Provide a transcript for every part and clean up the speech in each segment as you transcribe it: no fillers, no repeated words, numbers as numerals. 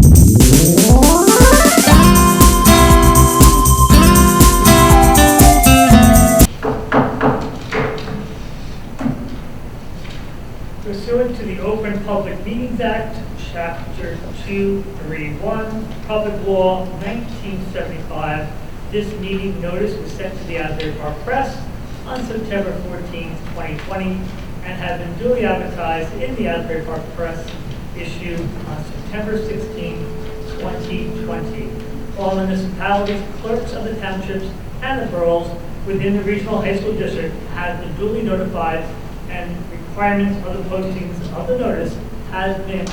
Pursuant to the Open Public Meetings Act, Chapter 231, Public Law 1975, this meeting notice was sent to the Asbury Park Press on September 14, 2020, and has been duly advertised in the Asbury Park Press issued on September 16, 2020. All municipalities, clerks of the townships, and the boroughs within the regional high school district have been duly notified, and requirements of the postings of the notice has been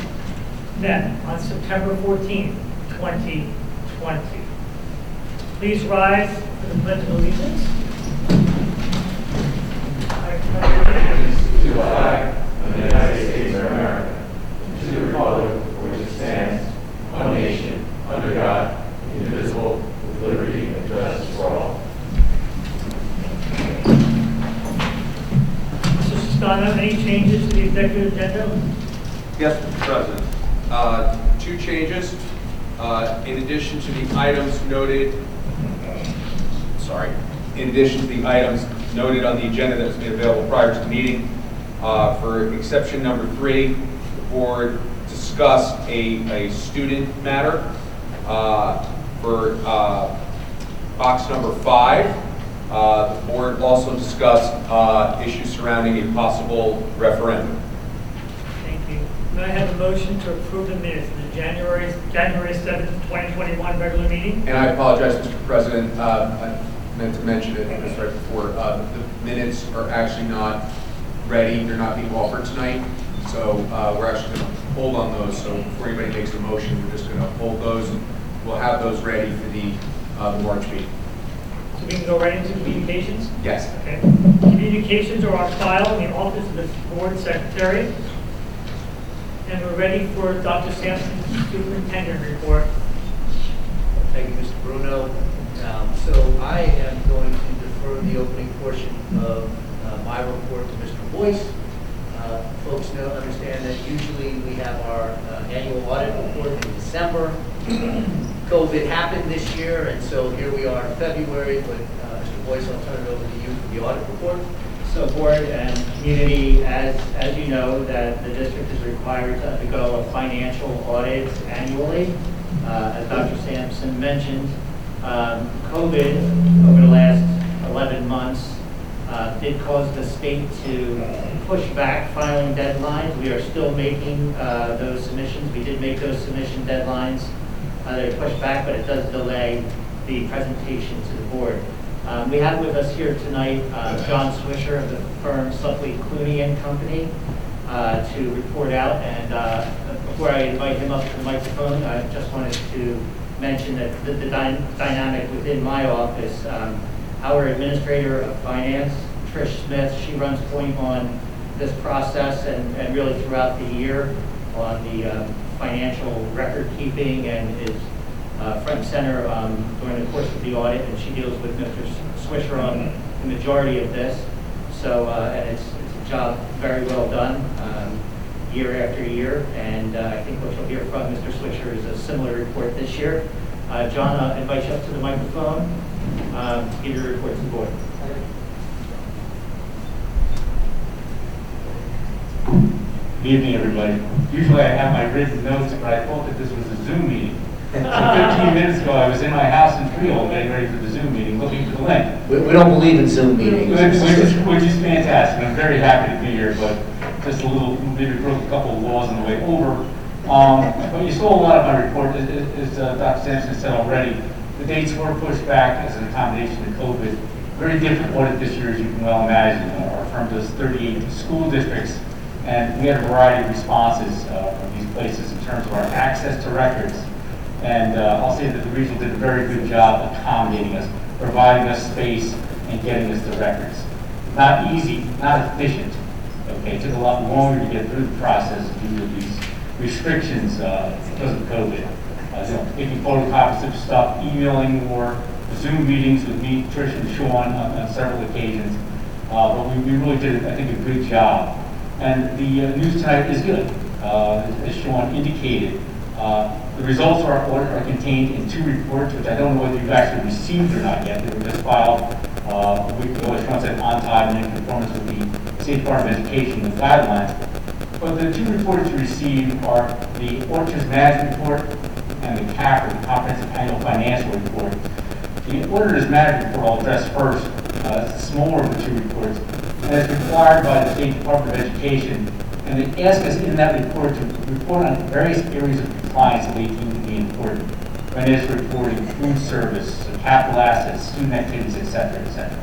met on September 14, 2020. Please rise for the Pledge of Allegiance. I pledge allegiance to the flag of the United States of America, and to the republic for which it stands, one nation, under God, indivisible, with liberty and justice for all. Mr. Sestano, any changes to the executive agenda? Yes, Mr. President. Two changes. In addition to the items noted, on the agenda that was made available prior to the meeting, for exception number 3, the board discussed a student matter. For box number 5, the board also discussed issues surrounding a possible referendum. Thank you. May I have a motion to approve the minutes of the January 7th, 2021 regular meeting? And I apologize, Mr. President. I meant to mention it just right before. The minutes are actually not ready. They're not being offered tonight. So we're actually going to hold on those. So before anybody makes a motion, we're just going to hold those, and we'll have those ready for the March meeting. So we can go right into communications? Yes. Okay. Communications are on file in the office of the board secretary. And we're ready for Dr. Sampson's superintendent report. Thank you, Mr. Bruno. So I am going to defer the opening portion of my report to Mr. Boyce. Folks understand that usually we have our annual audit report in December. COVID happened this year, and so here we are in February. But Mr. Boyce, I'll turn it over to you for the audit report. So board and community, as you know, that the district is required to undergo a financial audit annually. As Dr. Sampson mentioned, COVID over the last 11 months did cause the state to push back filing deadlines. We are still making those submissions. We did make those submission deadlines. They're pushed back, but it does delay the presentation to the board. We have with us here tonight John Swisher of the firm Supley Clooney and Company to report out. And before I invite him up to the microphone, I just wanted to mention that the dynamic within my office, our administrator of finance, Trish Smith, she runs point on this process and really throughout the year on the financial record keeping, and is front and center during the course of the audit, and she deals with Mr. Swisher on the majority of this. So, and it's a job very well done year after year, and I think what you'll hear from Mr. Swisher is a similar report this year. John, I invite you up to the microphone to give your report to the board. Good evening, everybody. Usually I have my written notes, but I thought that this was a Zoom meeting. So 15 minutes ago, I was in my house in Freehold getting ready for the Zoom meeting, looking for the link. We don't believe in Zoom meetings. Which is fantastic. I'm very happy to be here, but just a little, maybe broke a couple of laws on the way over. But you saw a lot of my report, as Dr. Sampson said already. The dates were pushed back as an accommodation to COVID. Very different audit this year, as you can well imagine. Our firm does 38 school districts, and we had a variety of responses from these places in terms of our access to records. And I'll say that the regional did a very good job accommodating us, providing us space, and getting us the records. Not easy, not efficient. Okay, it took a lot longer to get through the process due to these restrictions because of COVID. Taking photocopies of stuff, emailing more, Zoom meetings with me, Trish, and Sean on several occasions. But we really did, I think, a good job. And the news tonight is good. As Sean indicated, The results of our audit are contained in 2 reports, which I don't know whether you've actually received or not yet. They were just filed a week ago, which comes at on time and in conformance with the State Department of Education and guidelines. But the 2 reports you received are the Auditor's Management Report and the CAP, or the Comprehensive Annual Financial Report. The Auditor's Management Report I'll address first. It's the smaller of the 2 reports, and it's required by the State Department of Education. And they ask us in that report to report on various areas of compliance that they deem to be important. Financial reporting, food service, capital assets, student activities, et cetera, et cetera.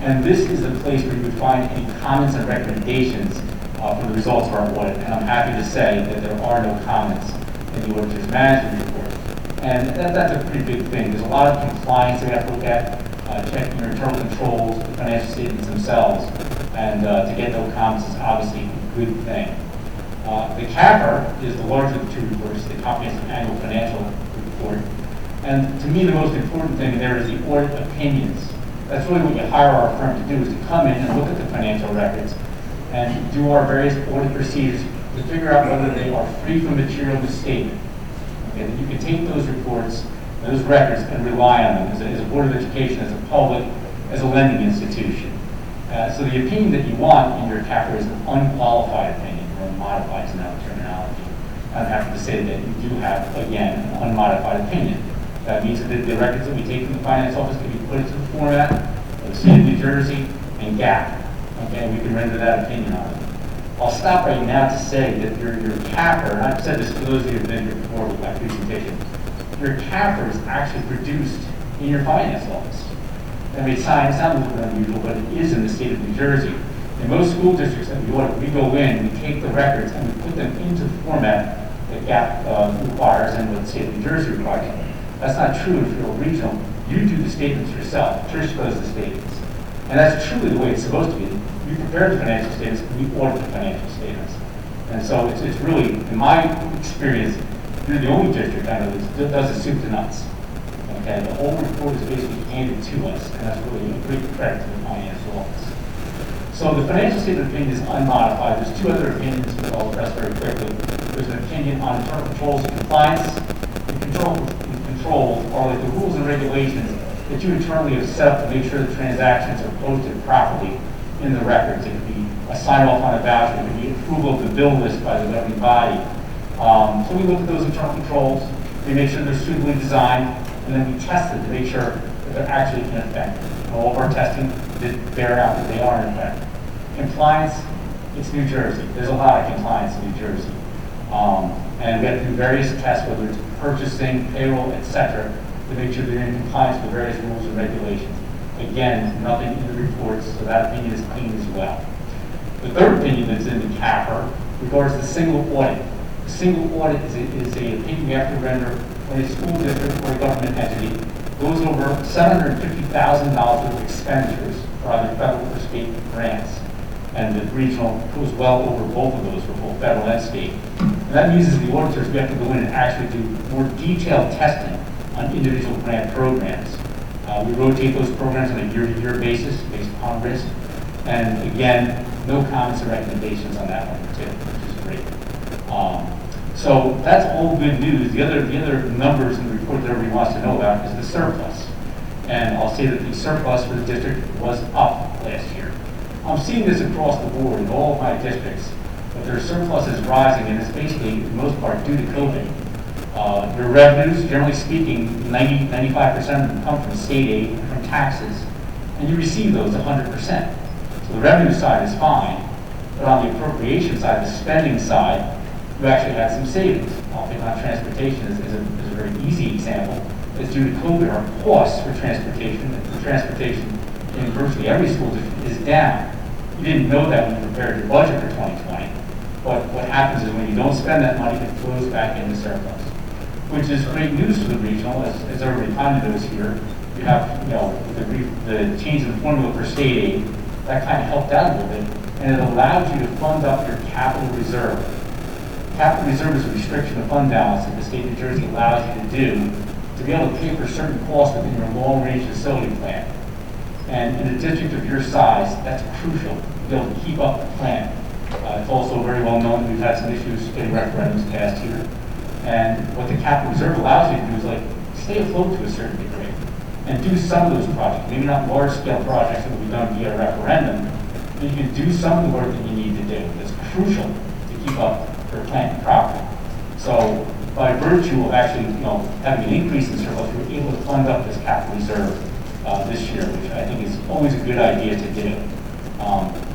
And this is the place where you would find any comments and recommendations for the results of our audit. And I'm happy to say that there are no comments in the Auditor's Management Report. And that's a pretty big thing. There's a lot of compliance that we have to look at, checking your internal controls, the financial statements themselves, and to get no comments is obviously a good thing. The CAPR is the larger of the 2 reports, the Comprehensive Annual Financial Report. And to me, the most important thing there is the audit opinions. That's really what you hire our firm to do, is to come in and look at the financial records and do our various audit procedures to figure out whether they are free from material misstatement. Okay, that you can take those reports, those records, and rely on them as a Board of Education, as a public, as a lending institution. So the opinion that you want in your CAPR is an unqualified opinion, or unmodified is now the terminology. I'm happy to say that you do have, again, an unmodified opinion. That means that the records that we take from the finance office can be put into the format of the state of New Jersey and GAAP. Okay, and we can render that opinion on it. I'll stop right now to say that your CAPR, and I've said this to those of you who have been here before with my presentation, your CAPR is actually produced in your finance office. That may sound a little bit unusual, but it is in the state of New Jersey. In most school districts that we audit, we go in, we take the records, and we put them into the format that GAAP requires and what the state of New Jersey requires. That's not true if you're a regional. You do the statements yourself. Trish does the statements. And that's truly the way it's supposed to be. You prepare the financial statements, we audit the financial statements. And so it's really, in my experience, you're the only district I know that does the soup to nuts. Okay, the whole report is basically handed to us, and that's really a great credit to the finance office. So the financial statement opinion is unmodified. There's 2 other opinions that I'll address very quickly. There's an opinion on internal controls and compliance. Controls are like the rules and regulations that you internally have set up to make sure the transactions are posted properly in the records. It could be a sign-off on a voucher. It could be approval of the bill list by the governing body. So we look at those internal controls. We make sure they're suitably designed, and then we test them to make sure that they're actually in effect. And all of our testing did bear out that they are in effect. Compliance, it's New Jersey. There's a lot of compliance in New Jersey. And we have to do various tests, whether it's purchasing, payroll, etc., to make sure they're in compliance with various rules and regulations. Again, nothing in the reports, so that opinion is clean as well. The third opinion that's in the CAPR regards the single audit. The single audit is an opinion we have to render when a school district or a government entity goes over $750,000 worth of expenditures for either federal or state grants. And the regional goes well over both of those for both federal and state. And that means as the auditors, we have to go in and actually do more detailed testing on individual grant programs. We rotate those programs on a year-to-year basis based upon risk. And again, no comments or recommendations on that one too, which is great. So that's all good news. The other numbers in the report that everybody wants to know about is the surplus. And I'll say that the surplus for the district was up last year. I'm seeing this across the board in all of my districts, but their surplus is rising, and it's basically, for the most part, due to COVID. Your revenues, generally speaking, 95% of them come from state aid and from taxes, and you receive those 100%. So the revenue side is fine, but on the appropriation side, the spending side, you actually had some savings. I'll take on transportation as a very easy example. It's due to COVID, our costs for transportation in virtually every school district is down. You didn't know that when you prepared your budget for 2020, but what happens is when you don't spend that money, it flows back into surplus, which is great news for the regional, as everybody kind of knows here. You have, the change in the formula for state aid, that kind of helped out a little bit, and it allowed you to fund up your capital reserve. Capital reserve is a restriction of fund balance that the state of New Jersey allows you to do to be able to pay for certain costs within your long-range facility plan. And in a district of your size, that's crucial to be able to keep up the plan. It's also very well known that we've had some issues getting referendums passed here. And what the capital reserve allows you to do is like stay afloat to a certain degree and do some of those projects. Maybe not large scale projects that will be done via referendum, but you can do some of the work that you need to do. That's crucial to keep up your planting property. So by virtue of actually, having an increase in surplus, we're able to fund up this capital reserve this year, which I think is always a good idea to do.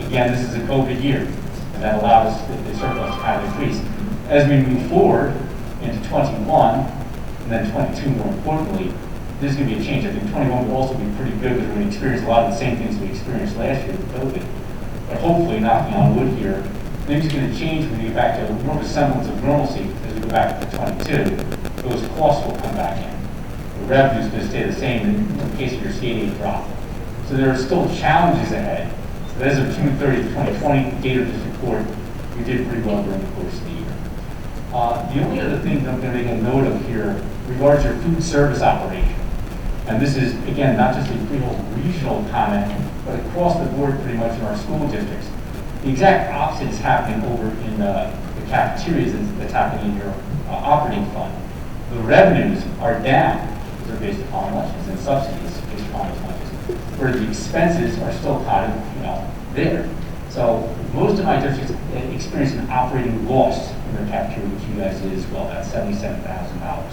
Again, this is a COVID year, and that allows the surplus to kind of increase. As we move forward into 21, and then 22 more importantly, there's going to be a change. I think 21 will also be pretty good because we're going to experience a lot of the same things we experienced last year with COVID. But hopefully, knocking on wood here, things are going to change when we get back to more of a semblance of normalcy as we go back to 22. Those costs will come back in. The revenue is going to stay the same in the case of your state aid drop. So there are still challenges ahead. So as of June 30th, 2020, date of this report, we did pretty well during the course of the year. The only other thing that I'm going to make a note of here regards your food service operation. And this is, again, not just a regional comment, but across the board pretty much in our school districts. The exact opposite is happening over in the cafeterias that's happening in your operating fund. The revenues are down because they're based upon lunches and subsidies based upon those lunches, where the expenses are still kind of, there. So most of my districts experience an operating loss in their cafeteria, which you guys did as well, about $77,000.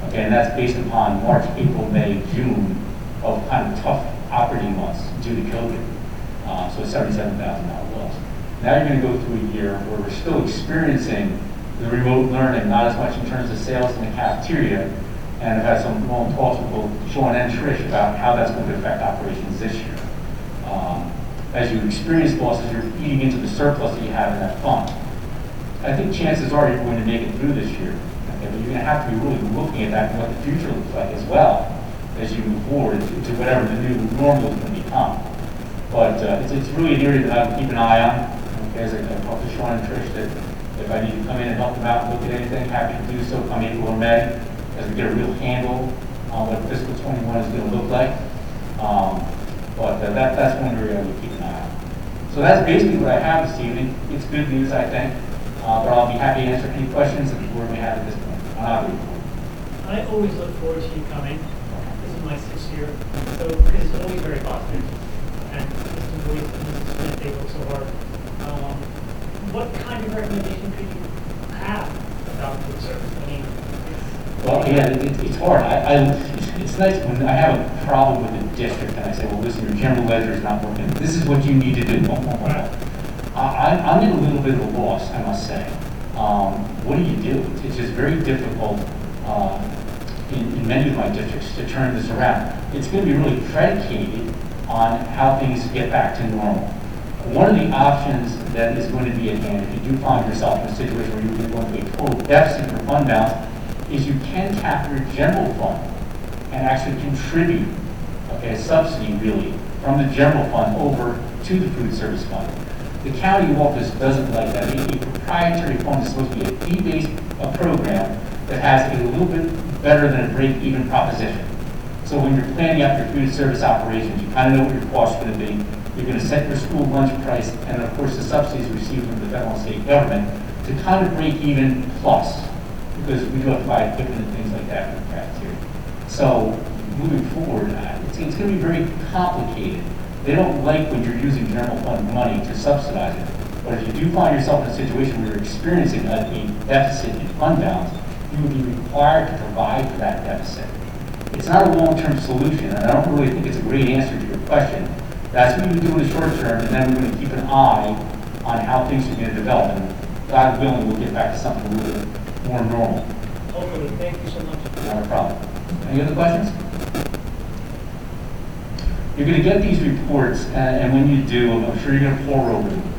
Okay, and that's based upon March, April, May, June of kind of tough operating months due to COVID. So $77,000 loss. Now you're going to go through a year where we're still experiencing the remote learning, not as much in terms of sales in the cafeteria, and I've had some long talks with both Sean and Trish about how that's going to affect operations this year. As you experience losses, you're eating into the surplus that you have in that fund. I think chances are you're going to make it through this year. Okay, but you're going to have to be really looking at that and what the future looks like as well as you move forward to whatever the new normal is going to become. But it's really an area that I would keep an eye on. Okay, as I talked to Sean and Trish, that if I need to come in and help them out and look at anything, happy to do so come April or May as we get a real handle on what fiscal 21 is going to look like. But that's one area I would keep an eye on. So that's basically what I have this evening. It's good news, I think. But I'll be happy to answer any questions that the board may have at this point. I always look forward to you coming. This is my 6th year, so because it's always very positive. And Mr. Boyce and Mrs. Smith, they work so hard. What kind of recommendation could you have about food service? I mean, well, yeah, it's hard. It's nice when I have a problem with the district and I say, well, listen, your general ledger is not working. This is what you need to do. I'm in a little bit of a loss, I must say. What do you do? It's just very difficult in many of my districts to turn this around. It's going to be really predicated on how things get back to normal. One of the options that is going to be at hand, if you do find yourself in a situation where you're going to a total deficit for fund balance, is you can tap your general fund and actually contribute, a subsidy really, from the general fund over to the food service fund. The county office doesn't like that. A proprietary fund is supposed to be a fee-based program that has a little bit better than a break-even proposition. So when you're planning out your food service operations, you kind of know what your costs are going to be. You're going to set your school lunch price, and of course the subsidies received from the federal and state government to kind of break even plus, because we do have to buy equipment and things like that for the cafeteria. So moving forward, it's going to be very complicated. They don't like when you're using general fund money to subsidize it. But if you do find yourself in a situation where you're experiencing a deficit in fund balance, you would be required to provide for that deficit. It's not a long-term solution, and I don't really think it's a great answer to your question. That's what you do in the short term, and then we're going to keep an eye on how things are going to develop. And God willing, we'll get back to something a little bit more normal. Hopefully. Thank you so much. Not a problem. Any other questions? You're going to get these reports, and when you do, I'm sure you're going to pore over them.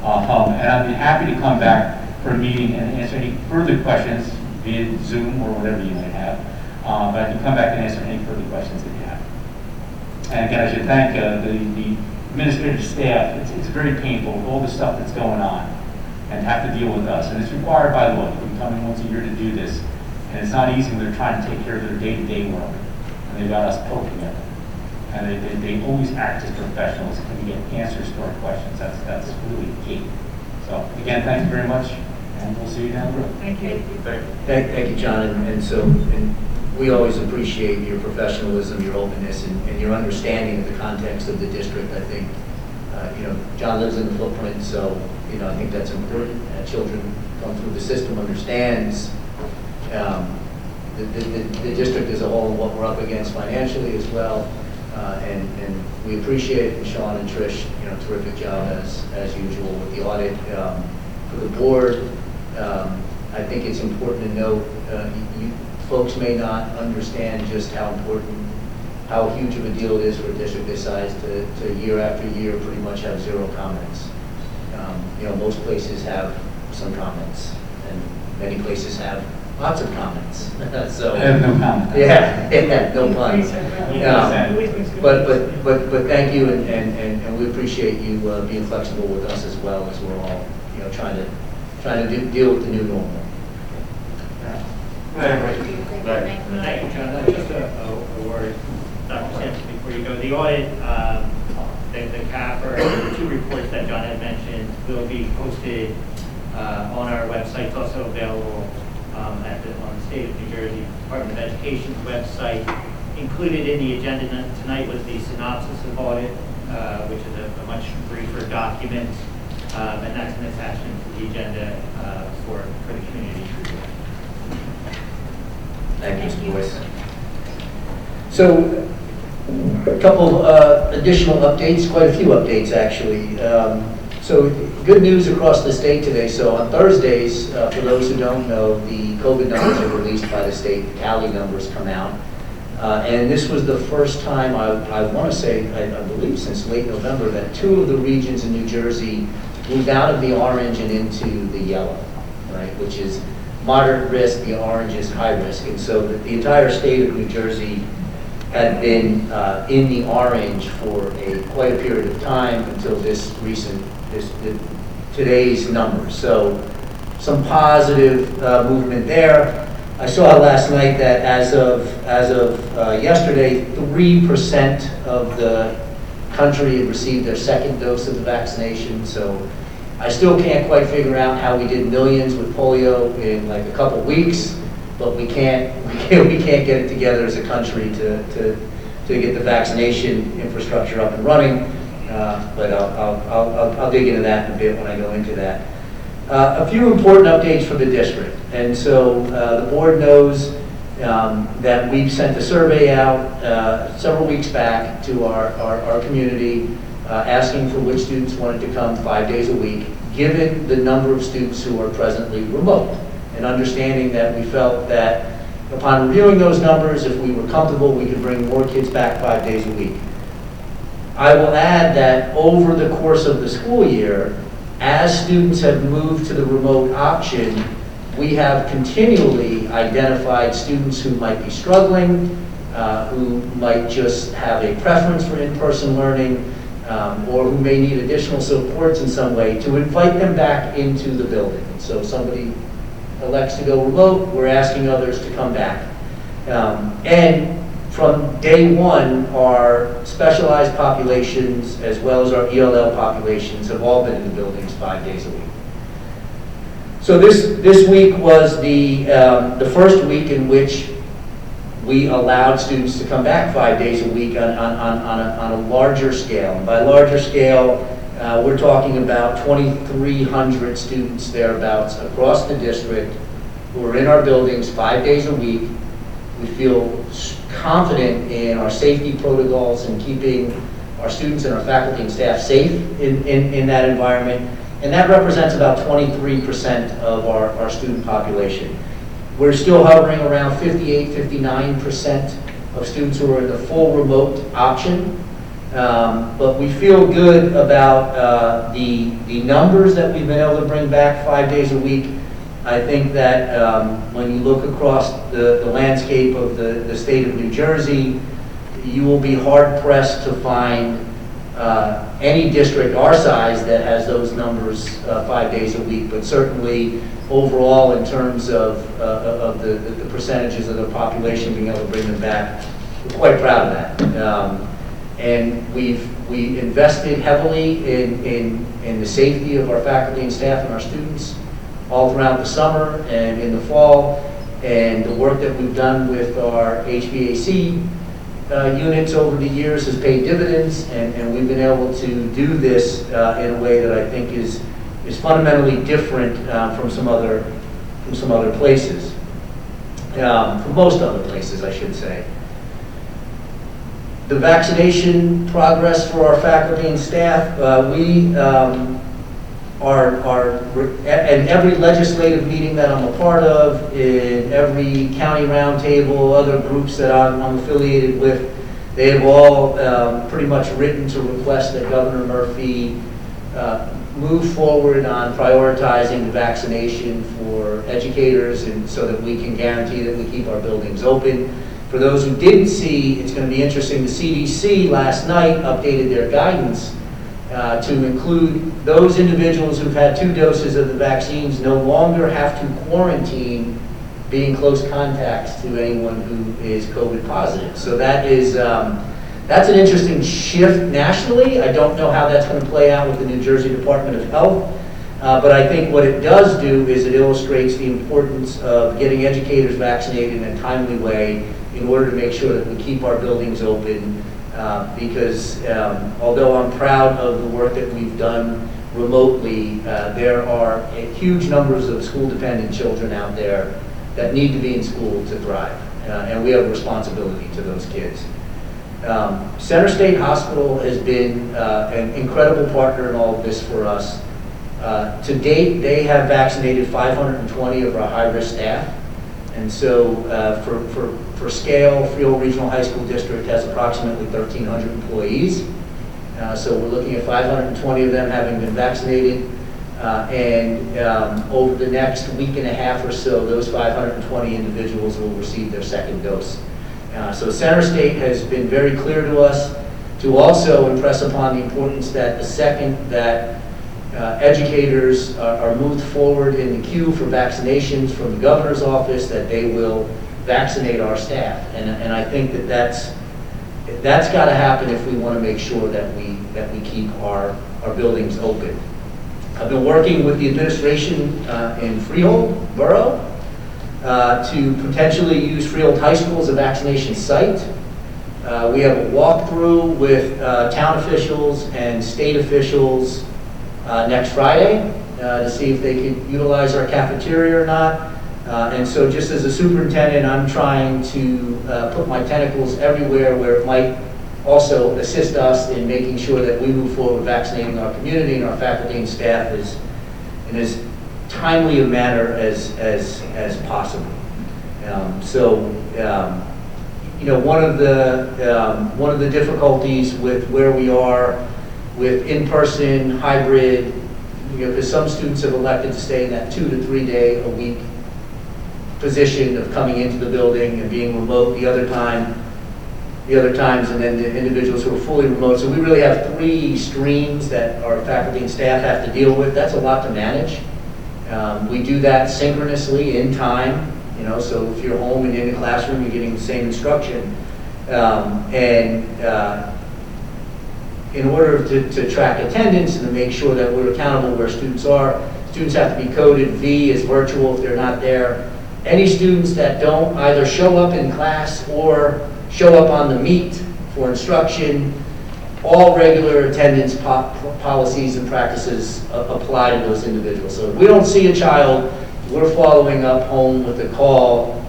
And I'd be happy to come back for a meeting and answer any further questions via Zoom or whatever you might have. But I can come back and answer any further questions that you have. And again, I should thank the administrative staff. It's very painful with all the stuff that's going on and have to deal with us. And it's required by law. We come in once a year to do this. And it's not easy when they're trying to take care of their day-to-day work. And they've got us poking at them. And they always act as professionals and we get answers to our questions. That's really key. So again, thank you very much. and we'll see you down the road. Thank you. Thank you, John, and we always appreciate your professionalism, your openness, and your understanding of the context of the district. I think, John lives in the footprint, so, I think that's important. Children going through the system understands the district as a whole and what we're up against financially as well. And we appreciate it, and Sean and Trish, terrific job as usual with the audit. For the board, I think it's important to note, folks may not understand just how huge of a deal it is for a district this size to year after year pretty much have zero comments. Most places have some comments, and many places have lots of comments. So I have no comment. yeah, no puns. But thank you, and we appreciate you being flexible with us as well as we're all trying to deal with the new normal. Thank you, John. Just a word, Dr. Sampson, before you go. The audit, the CAP, or the two reports that John had mentioned, will be posted on our website. It's also available on the State of New Jersey Department of Education's website. Included in the agenda tonight was the synopsis of audit, which is a much briefer document, and that's an attachment to the agenda for the community. Thank you, Mr. Boyce. So, a couple additional updates, quite a few updates actually. So, good news across the state today. So, on Thursdays, for those who don't know, the COVID numbers are released by the state. The Cali numbers come out. And this was the first time, I want to say, I believe since late November, that 2 of the regions in New Jersey moved out of the orange and into the yellow, right, which is moderate risk, the orange is high risk. And so the entire state of New Jersey had been in the orange for quite a period of time until today's numbers. So some positive movement there. I saw last night that as of yesterday, 3% of the country had received their second dose of the vaccination. So I still can't quite figure out how we did millions with polio in like a couple weeks, but we can't get it together as a country to get the vaccination infrastructure up and running. But I'll dig into that in a bit when I go into that. A few important updates for the district. And so the board knows that we've sent a survey out several weeks back to our community asking for which students wanted to come 5 days a week, given the number of students who are presently remote, and understanding that we felt that upon reviewing those numbers, if we were comfortable, we could bring more kids back 5 days a week. I will add that over the course of the school year, as students have moved to the remote option, we have continually identified students who might be struggling, who might just have a preference for in-person learning, or who may need additional supports in some way, to invite them back into the building. So if somebody elects to go remote, we're asking others to come back. And from day one, our specialized populations as well as our ELL populations have all been in the buildings 5 days a week. So this week was the first week in which we allowed students to come back 5 days a week on a larger scale. And by larger scale, we're talking about 2,300 students thereabouts across the district who are in our buildings 5 days a week. We feel confident in our safety protocols and keeping our students and our faculty and staff safe in that environment. And that represents about 23% of our student population. We're still hovering around 58-59% of students who are in the full remote option. But we feel good about the numbers that we've been able to bring back 5 days a week. I think that when you look across the landscape of the state of New Jersey, you will be hard-pressed to find any district our size that has those numbers 5 days a week, but certainly overall in terms of the percentages of the population being able to bring them back, we're quite proud of that. And we invested heavily in the safety of our faculty and staff and our students. all throughout the summer and in the fall, and the work that we've done with our HVAC units over the years has paid dividends, and we've been able to do this in a way that I think is fundamentally different from some other places, from most other places, I should say. The vaccination progress for our faculty and staff, we are in every legislative meeting that I'm a part of, in every county roundtable, other groups that I'm affiliated with, they have all pretty much written to request that Governor Murphy move forward on prioritizing the vaccination for educators, and so that we can guarantee that we keep our buildings open. For those who didn't see, it's going to be interesting, the CDC last night updated their guidance to include those individuals who've had 2 doses of the vaccines no longer have to quarantine being close contacts to anyone who is COVID positive. So that is, that's an interesting shift nationally. I don't know how that's going to play out with the New Jersey Department of Health, but I think what it does do is it illustrates the importance of getting educators vaccinated in a timely way in order to make sure that we keep our buildings open, because although I'm proud of the work that we've done remotely, there are huge numbers of school-dependent children out there that need to be in school to thrive, and we have a responsibility to those kids. Center State Hospital has been an incredible partner in all of this for us. To date, they have vaccinated 520 of our high-risk staff, and so for scale, Freehold Regional High School District has approximately 1,300 employees. So we're looking at 520 of them having been vaccinated. And over the next week and a half or so, those 520 individuals will receive their second dose. So Center State has been very clear to us to also impress upon the importance that the second that educators are moved forward in the queue for vaccinations from the governor's office, that they will vaccinate our staff. And I think that that's got to happen if we want to make sure that we keep our buildings open. I've been working with the administration in Freehold Borough to potentially use Freehold High School as a vaccination site. We have a walkthrough with town officials and state officials next Friday to see if they could utilize our cafeteria or not. And so just as a superintendent, I'm trying to put my tentacles everywhere where it might also assist us in making sure that we move forward vaccinating our community and our faculty and staff in as timely a manner as possible. You know, one of the difficulties with where we are with in-person, hybrid, you know, because some students have elected to stay in that 2 to 3 day a week position of coming into the building and being remote the other times, and then the individuals who are fully remote. So we really have 3 streams that our faculty and staff have to deal with. That's a lot to manage. We do that synchronously in time, you know, so if you're home and in the classroom, you're getting the same instruction. In order to track attendance and to make sure that we're accountable where students are, students have to be coded. V is virtual if they're not there. Any students that don't either show up in class or show up on the meet for instruction, all regular attendance policies and practices apply to those individuals. So if we don't see a child, we're following up home with a call,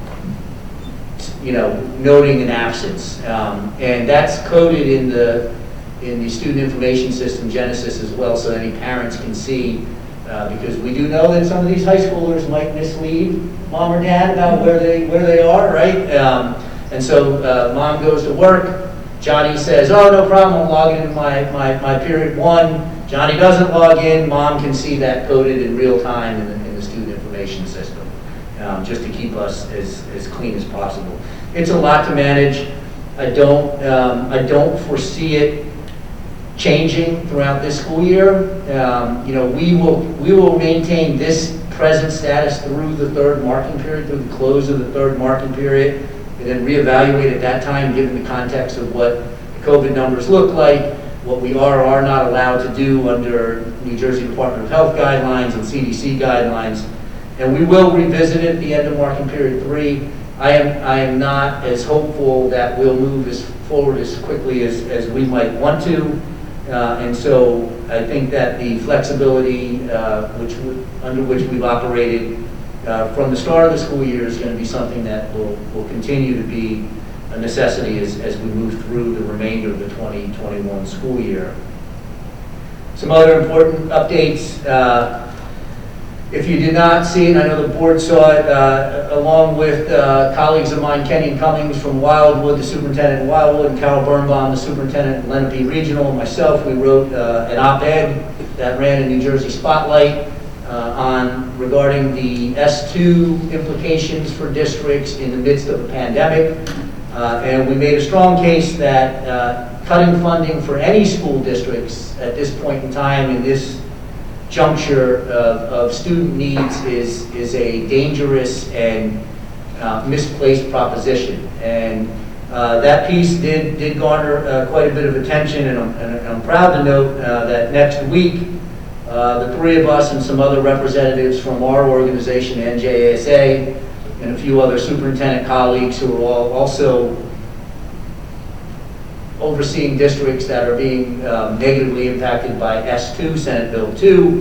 you know, noting an absence. And that's coded in the student information system, Genesis, as well, so any parents can see, because we do know that some of these high schoolers might mislead mom or dad about where they are, right? And so mom goes to work, Johnny says, oh, no problem, I'm logging in my period 1. Johnny doesn't log in, mom can see that coded in real time in the student information system, just to keep us as clean as possible. It's a lot to manage. I don't foresee it changing throughout this school year. You know, we will maintain this present status through the 3rd marking period, through the close of the 3rd marking period, and then reevaluate at that time, given the context of what the COVID numbers look like, what we are or are not allowed to do under New Jersey Department of Health guidelines and CDC guidelines. And we will revisit it at the end of marking period 3. I am not as hopeful that we'll move forward as quickly as we might want to. And so I think that the flexibility under which we've operated from the start of the school year is going to be something that will continue to be a necessity as we move through the remainder of the 2021 school year. Some other important updates. If you did not see it, I know the board saw it, along with colleagues of mine, Kenyon Cummings from Wildwood, the superintendent of Wildwood, and Carol Birnbaum, the superintendent of Lenape Regional, and myself, we wrote an op-ed that ran in New Jersey Spotlight regarding the S2 implications for districts in the midst of a pandemic. And we made a strong case that cutting funding for any school districts at this point in time in this juncture of student needs is a dangerous and misplaced proposition. And that piece did garner quite a bit of attention, and I'm proud to note that next week, the 3 of us and some other representatives from our organization, NJASA, and a few other superintendent colleagues who are all also overseeing districts that are being negatively impacted by S2, Senate Bill 2.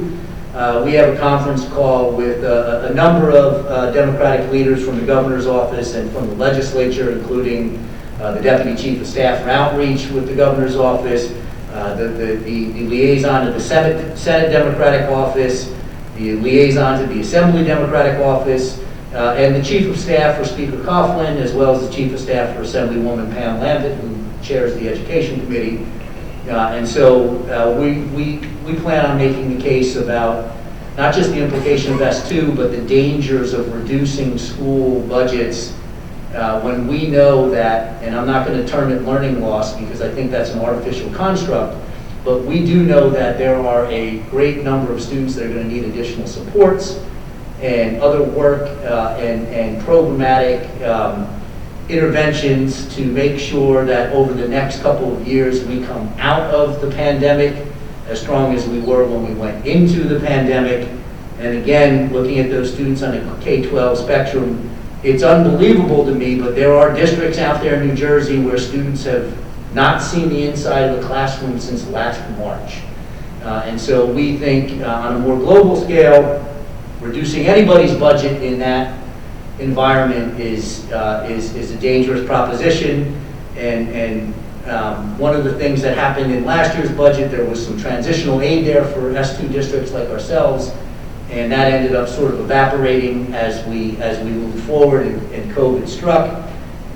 We have a conference call with a number of Democratic leaders from the governor's office and from the legislature, including the Deputy Chief of Staff for Outreach with the governor's office, the liaison to the Senate Democratic office, the liaison to the Assembly Democratic office, and the Chief of Staff for Speaker Coughlin, as well as the Chief of Staff for Assemblywoman Pam Lambert, who chairs the Education Committee. And so we plan on making the case about not just the implication of S2, but the dangers of reducing school budgets when we know that, and I'm not going to term it learning loss because I think that's an artificial construct, but we do know that there are a great number of students that are going to need additional supports and other work and programmatic interventions to make sure that over the next couple of years we come out of the pandemic as strong as we were when we went into the pandemic. And again, looking at those students on the K-12 spectrum, it's unbelievable to me, but there are districts out there in New Jersey where students have not seen the inside of the classroom since last March. And so we think on a more global scale, reducing anybody's budget in that environment is a dangerous proposition. And one of the things that happened in last year's budget, there was some transitional aid there for S2 districts like ourselves, and that ended up sort of evaporating as we moved forward and COVID struck.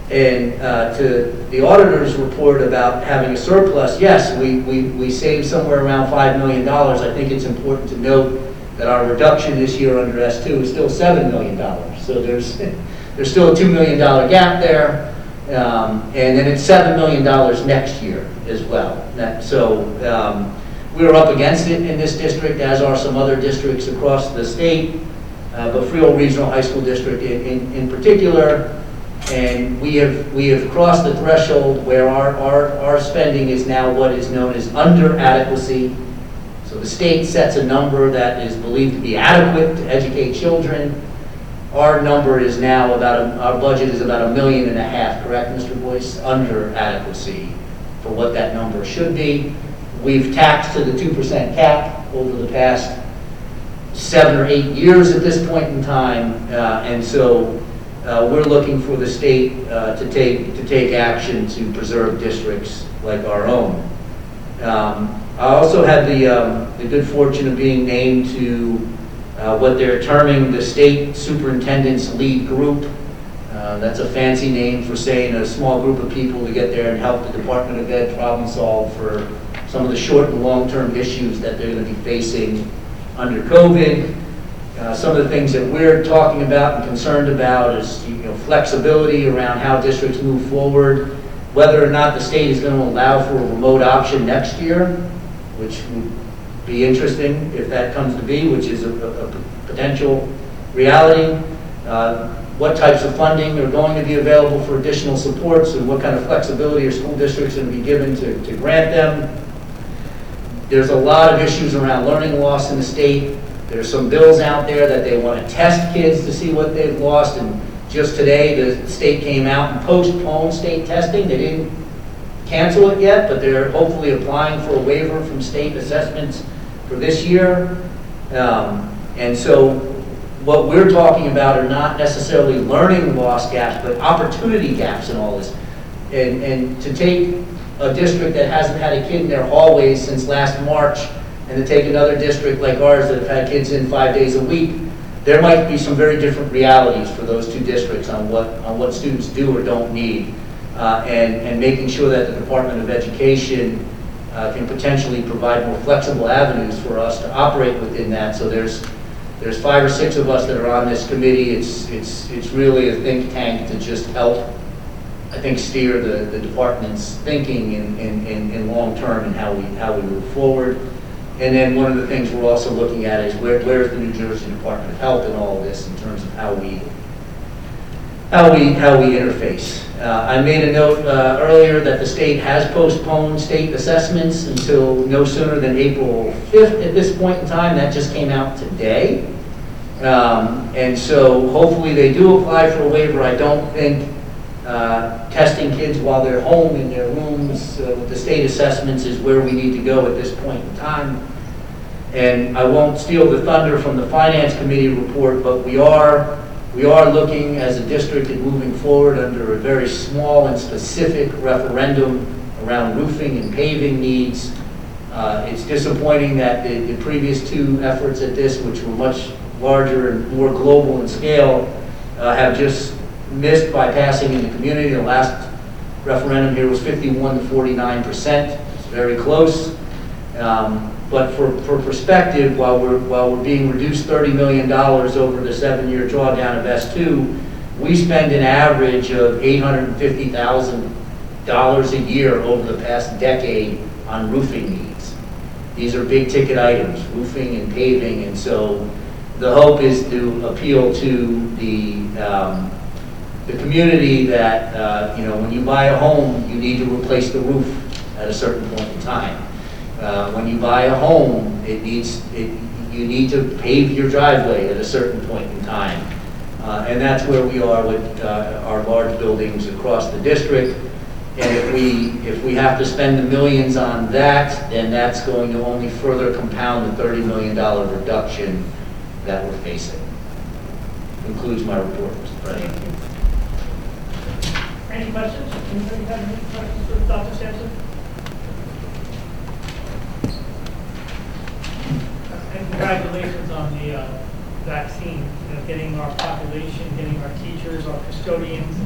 And to the auditor's report about having a surplus, yes, we saved somewhere around $5 million. I think it's important to note that our reduction this year under S2 is still $7 million. So there's still a $2 million gap there. And then it's $7 million next year as well. So we're up against it in this district, as are some other districts across the state, but Freehold Regional High School District in particular. And we have crossed the threshold where our spending is now what is known as under adequacy. So the state sets a number that is believed to be adequate to educate children. Our number is now our budget is about $1.5 million, correct, Mr. Boyce? Under adequacy for what that number should be. We've taxed to the 2% cap over the past 7 or 8 years at this point in time, and so we're looking for the state to take action to preserve districts like our own. I also had the good fortune of being named to what they're terming the State Superintendent's Lead Group. That's a fancy name for saying a small group of people to get there and help the Department of Ed problem solve for some of the short and long-term issues that they're going to be facing under COVID. Some of the things that we're talking about and concerned about is flexibility around how districts move forward, whether or not the state is going to allow for a remote option next year, which would be interesting if that comes to be, which is a potential reality. What types of funding are going to be available for additional supports, and what kind of flexibility are school districts going to be given to grant them. There's a lot of issues around learning loss in the state. There's some bills out there that they want to test kids to see what they've lost, and just today, the state came out and postponed state testing. They didn't cancel it yet, but they're hopefully applying for a waiver from state assessments for this year. And so what we're talking about are not necessarily learning loss gaps, but opportunity gaps in all this. And to take a district that hasn't had a kid in their hallways since last March, and to take another district like ours that have had kids in 5 days a week, there might be some very different realities for those two districts on what students do or don't need. And making sure that the Department of Education can potentially provide more flexible avenues for us to operate within that. So there's 5 or 6 of us that are on this committee. It's really a think tank to just help, I think, steer the department's thinking in long term and how we move forward. And then one of the things we're also looking at is where's the New Jersey Department of Health in all of this in terms of how we interface. I made a note earlier that the state has postponed state assessments until no sooner than April 5th at this point in time. That just came out today. And so hopefully they do apply for a waiver. I don't think testing kids while they're home in their rooms with the state assessments is where we need to go at this point in time. And I won't steal the thunder from the Finance Committee report, but we are looking as a district at moving forward under a very small and specific referendum around roofing and paving needs. It's disappointing that the previous 2 efforts at this, which were much larger and more global in scale, have just missed by passing in the community. The last referendum here was 51 to 49%. It's very close. But for perspective, while we're being reduced $30 million over the 7-year drawdown of S2, we spend an average of $850,000 a year over the past decade on roofing needs. These are big ticket items, roofing and paving, and so the hope is to appeal to the community that when you buy a home, you need to replace the roof at a certain point in time. When you buy a home, you need to pave your driveway at a certain point in time. And that's where we are with our large buildings across the district. And if we have to spend the millions on that, then that's going to only further compound the $30 million reduction that we're facing. Concludes my report, Mr. President. Any questions? Anybody have any questions for Dr. Sampson? And congratulations on the vaccine, getting our population, getting our teachers, our custodians,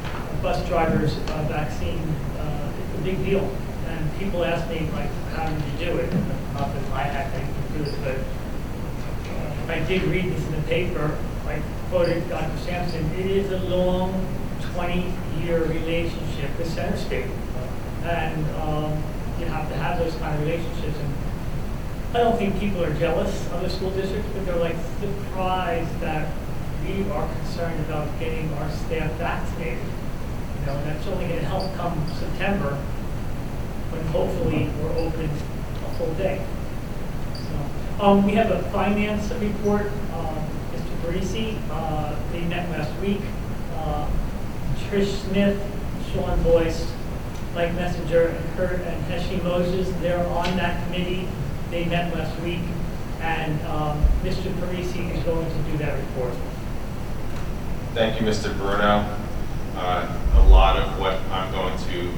our bus drivers vaccine. It's a big deal. And people ask me, like, how did you do it? Not that I had anything to do with it, but I did read this in the paper. I quoted Dr. Sampson. It is a long 20-year relationship with Center State. And you have to have those kind of relationships. And I don't think people are jealous of the school districts, but they're like surprised that we are concerned about getting our staff vaccinated. And that's only going to help come September, when hopefully we're open a full day. So, we have a finance report. Mr. Parisi, they met last week. Trish Smith, Sean Boyce, Mike Messenger, and Kurt and Heshi Moses, they're on that committee. They met last week, and Mr. Parisi is going to do that report. Thank you, Mr. Bruno. A lot of what I'm going to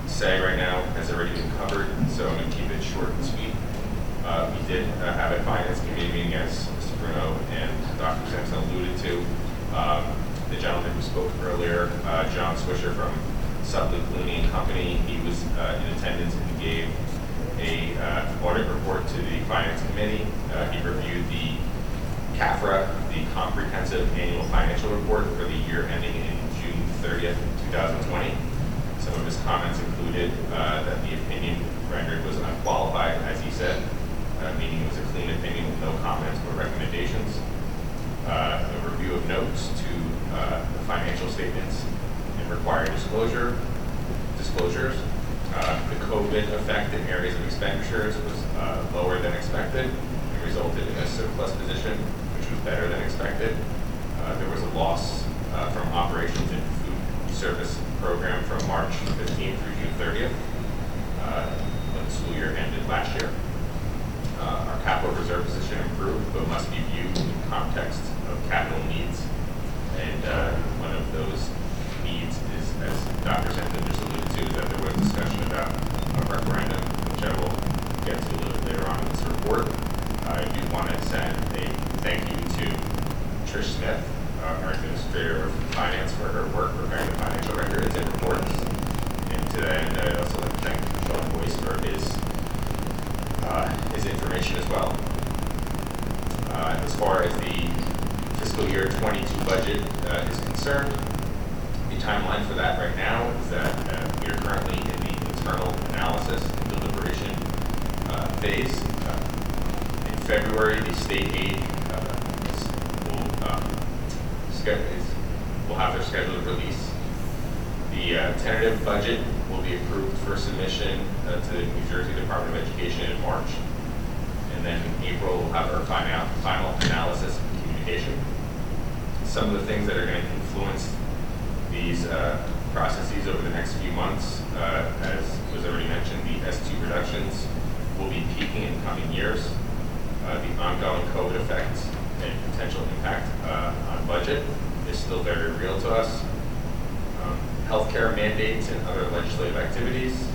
say right now has already been covered, so I'm going to keep it short and sweet. We did have a finance committee meeting, as Mr. Bruno and Dr. Sampson alluded to. The gentleman who spoke earlier, John Swisher from Supley, Clooney and Company, he was in attendance and gave a audit report to the Finance Committee. He reviewed the CAFRA, the Comprehensive Annual Financial Report for the year ending in June 30th, 2020. Some of his comments included that the opinion rendered was unqualified, as he said, meaning it was a clean opinion with no comments or recommendations. A review of notes to the financial statements and required disclosures. The COVID effect in areas of expenditures was lower than expected in resulted in a surplus position, which was better than expected. There was a loss from operations and food service program from March 15th through June 30th, when the school year ended last year. Our capital reserve position improved, but must be viewed in context of capital needs. And one of those needs is, as Dr. Senton just alluded to, that there was discussion about a referendum, which I will get to a little bit later on in this report. I do want to send a thank you to Trish Smith, our Administrator of Finance, for her work preparing the financial records and reports. And to that end, I'd also like to thank Sean Boyce for his information as well. As far as the fiscal year 22 budget is concerned, the timeline for that right now is that we are currently in the internal analysis and deliberation phase. In February, the state aid will have their scheduled release. The tentative budget will be approved for submission to the New Jersey Department of Education in March. And then in April, we'll have our final analysis and communication. Some of the things that are going to influence these processes over the next few months, as was already mentioned, the S2 reductions will be peaking in coming years. The ongoing COVID effects and potential impact on budget is still very real to us. Healthcare mandates and other legislative activities,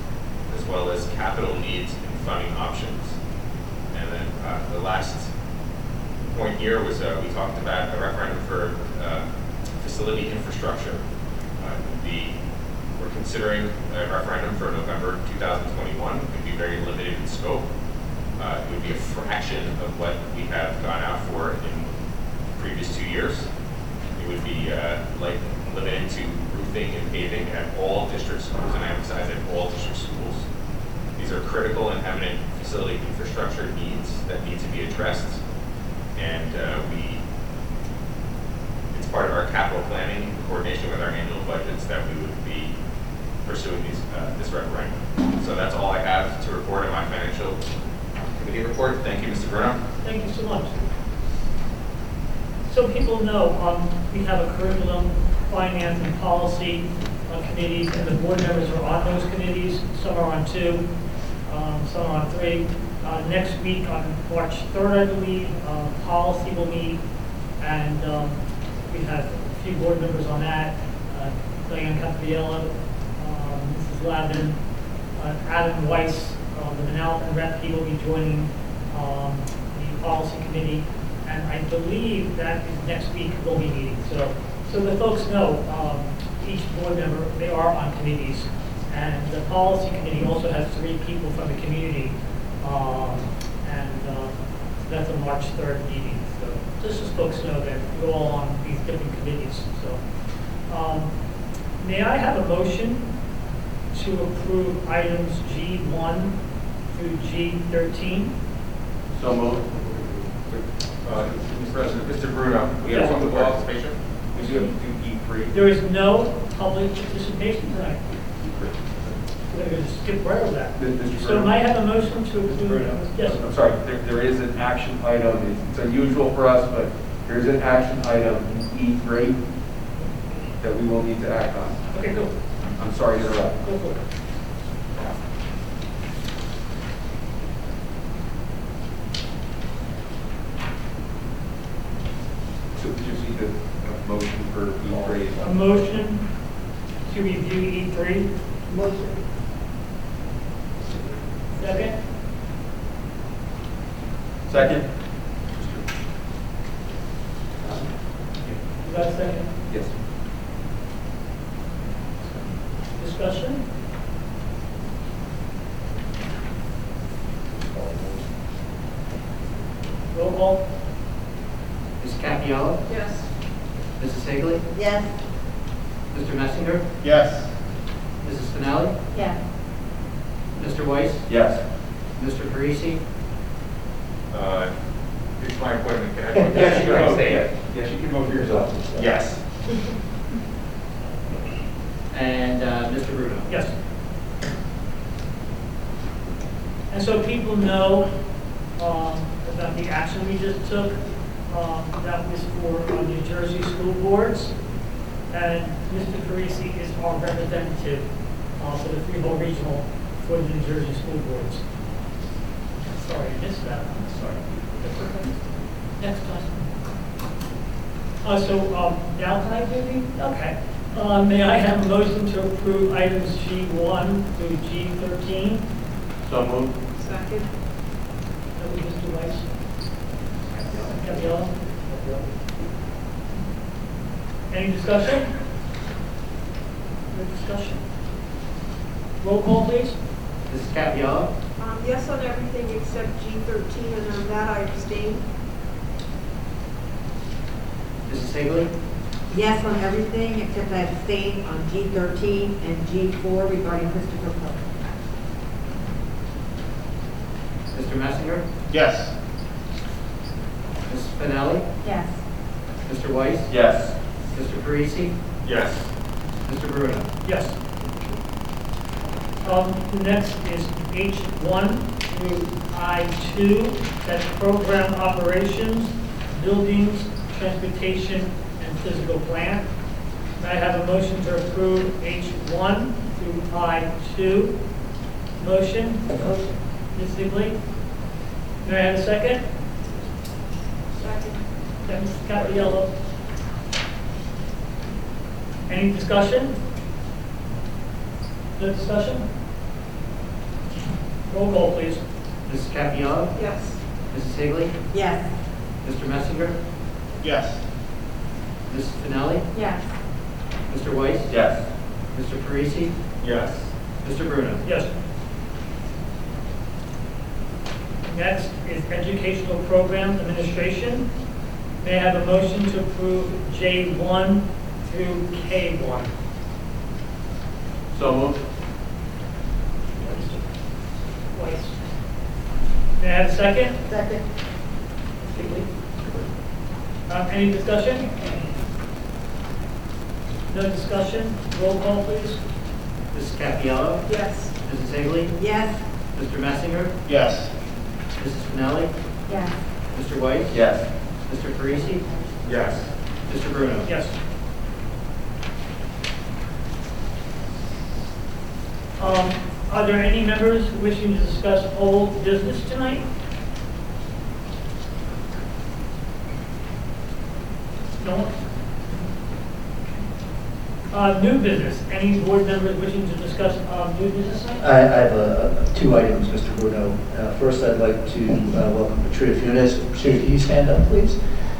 as well as capital needs and funding options. And then the last point here was we talked about a referendum for facility infrastructure. We're considering a referendum for November 2021. It would be very limited in scope. It would be a fraction of what we have gone out for in the previous 2 years. It would be limited to roofing and paving at all district schools, and I emphasize at all district schools. These are critical and eminent facility infrastructure needs that need to be addressed, and it's part of our capital planning in coordination with our annual budgets that we would be pursuing this referendum. So that's all I have to report on my financial committee report. Thank you, Mr. Bruno. Thank you so much. So people know we have a curriculum, finance, and policy committees, and the board members are on those committees. Some are on 2, some are on 3. Next week, on March 3rd, I believe, policy will meet, and we have a few board members on that. Diane Capriello, Mrs. Lavin, Adam Weiss, the Manalapan rep, he will be joining the policy committee, and I believe that is next week we'll be meeting. So the folks know, each board member, they are on committees, and the policy committee also has 3 people from the community, and that's a March 3rd meeting. So just as folks know that we're all on these different committees. So may I have a motion to approve items G1 through G13? So moved. Mr. President, Mr. Bruno, we have one participation. We do have to do E3. There is no public participation tonight. We're going to skip right over that. So may I have a motion to approve? Yes. I'm sorry, there is an action item. It's unusual for us, but there is an action item in E3 that we will need to act on. Okay, go. I'm sorry to interrupt. Go for it. So we just need a motion for E3. A motion to review E3. Motion. Second? Second? Is that a second? Yes. Discussion? Roll call? Ms. Capiello? Yes. Mrs. Hagley? Yes. Mr. Messinger? Yes. Mrs. Spinelli? Yes. Mr. Weiss? Yes. Mr. Parisi? Here's my appointment. Can I vote? Yes, you can vote. Yes. Yes, you can vote for yourself. Yes. And Mr. Bruno? Yes. And so people know about the action we just took. That was for New Jersey school boards. And Mr. Parisi is our representative for the Freehold Regional for the New Jersey school boards. Sorry, I missed that. I'm sorry. Next one. Now can I give you? Okay. May I have a motion to approve items G1 through G13? So moved. Second. That was Mr. Weiss. Gabriella? Any discussion? No discussion. Roll call, please. Mrs. Capella? Yes on everything except G13, and on that I abstain. Mrs. Higley? Yes on everything except I abstain on G13 and G4 regarding Christopher Pope. Mr. Messinger? Yes. Mrs. Finelli? Yes. Mr. Weiss? Yes. Mr. Parisi? Yes. Mr. Bruno? Yes. Next is H1 through I2, that's program operations, buildings, transportation, and physical plant. May I have a motion to approve H1 through I2? Motion? Motion. Ms. Sigley? May I have a second? Second. Then Mrs. Cappiello. Any discussion? No discussion? Roll call, please. Mrs. Capella? Yes. Mrs. Higley? Yes. Mr. Messinger? Yes. Mrs. Finelli? Yes. Mr. Weiss? Yes. Mr. Parisi? Yes. Mr. Bruno? Yes. Next is Educational Program Administration. May I have a motion to approve J1 through K1? So moved. Weiss. May I have a second? Second. Any discussion? No discussion? Roll call, please. Mrs. Capella? Yes. Mrs. Higley? Yes. Mr. Messinger? Yes. Mrs. Finelli? Yes. Mr. Weiss? Yes. Mr. Parisi? Yes. Mr. Bruno? Yes. Are there any members wishing to discuss old business tonight? No? New business. Any board members wishing to discuss new business tonight? I have two items, Mr. Bruno. First, I'd like to welcome Patria Funes. Patria, can you stand up, please?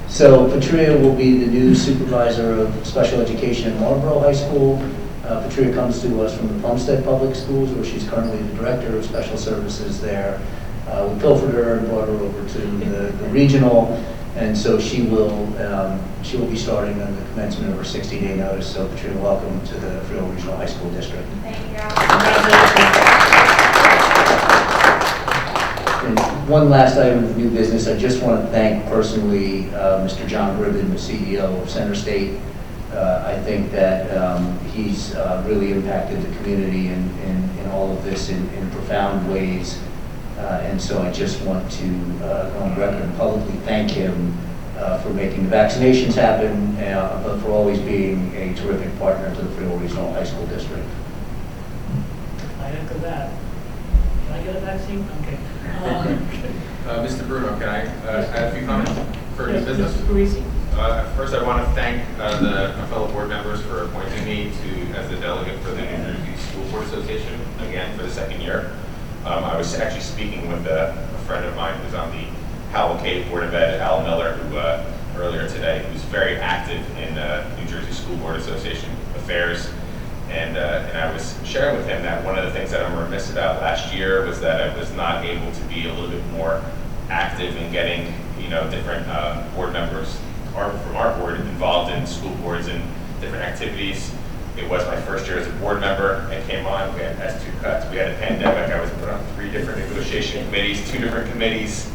So Patria will be the new supervisor of special education at Marlboro High School. Patria comes to us from the Plumstead Public Schools, where she's currently the director of special services there. We pilfered her and brought her over to the regional, and so she will be starting on the commencement of her 60-day notice. So Patria, welcome to the Freehold Regional High School District. Thank you. And one last item of new business, I just want to thank personally Mr. John Gribben, the CEO of Center State. I think that he's really impacted the community in all of this in profound ways. And so I just want to go on record and publicly thank him for making the vaccinations happen, but for always being a terrific partner to the Freehold Regional High School District. I echo that. Can I get a vaccine? Okay. Mr. Bruno, can I add a few comments for new Yes, business? Mr. Parisi? First, I want to thank my fellow board members for appointing me as the delegate for the New Jersey School Board Association, again, for the second year. I was actually speaking with a friend of mine who's on the Howell Cave Board of Ed, Al Miller, who earlier today, who's very active in New Jersey School Board Association affairs. And I was sharing with him that one of the things that I'm remiss about last year was that I was not able to be a little bit more active in getting, different board members from our board involved in school boards and different activities. It was my first year as a board member. I came on, we had S2 cuts, we had a pandemic, I was put on 3 different negotiation committees, 2 different committees.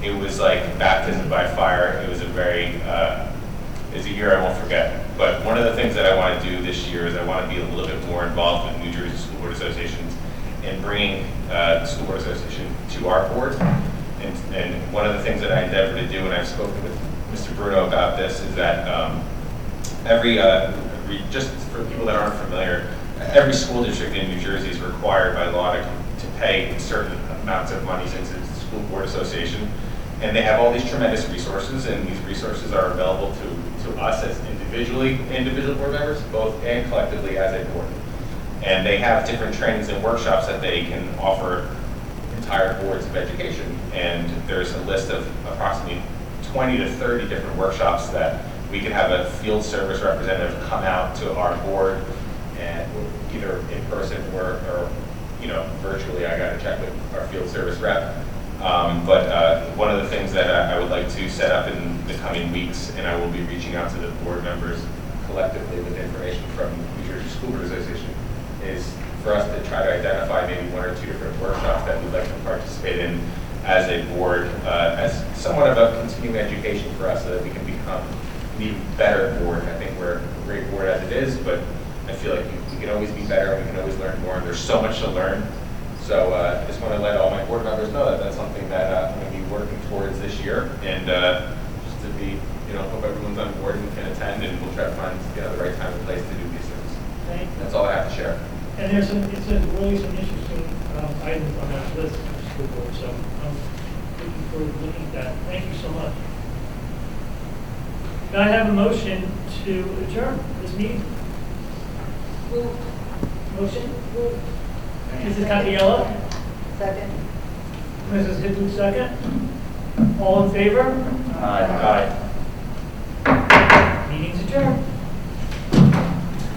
It was like baptism by fire. It was a year I won't forget. But one of the things that I want to do this year is I want to be a little bit more involved with New Jersey School Board Associations and bringing the School Board Association to our board And one of the things that I endeavor to do, and I've spoken with Mr. Bruno about this, is that just for people that aren't familiar, every school district in New Jersey is required by law to pay certain amounts of monies into the school board association. And they have all these tremendous resources, and these resources are available to us as individual board members, both and collectively as a board. And they have different trainings and workshops that they can offer entire boards of education. And there's a list of approximately 20 to 30 different workshops that we can have a field service representative come out to our board, and either in person or virtually. I got to check with our field service rep. But one of the things that I would like to set up in the coming weeks, and I will be reaching out to the board members collectively with information from New Jersey School Board Association, is for us to try to identify maybe 1 or 2 different workshops that we'd like to participate in as a board, as somewhat of a continuing education for us, so that we can become an even better board. I think we're a great board as it is, but I feel like we can always be better, and we can always learn more, and there's so much to learn. So I just want to let all my board members know that that's something that I'm going to be working towards this year, and just to be, hope everyone's on board and can attend, and we'll try to find the right time and place to do these things. Thank you. That's all I have to share. And there's really some interesting items on that list of the school board, so I'm looking forward to looking at that. Thank you so much. Can I have a motion to adjourn this meeting? Motion? Mrs. Capiello? Second. Mrs. Hibble, second. All in favor? Aye. Meeting's adjourned.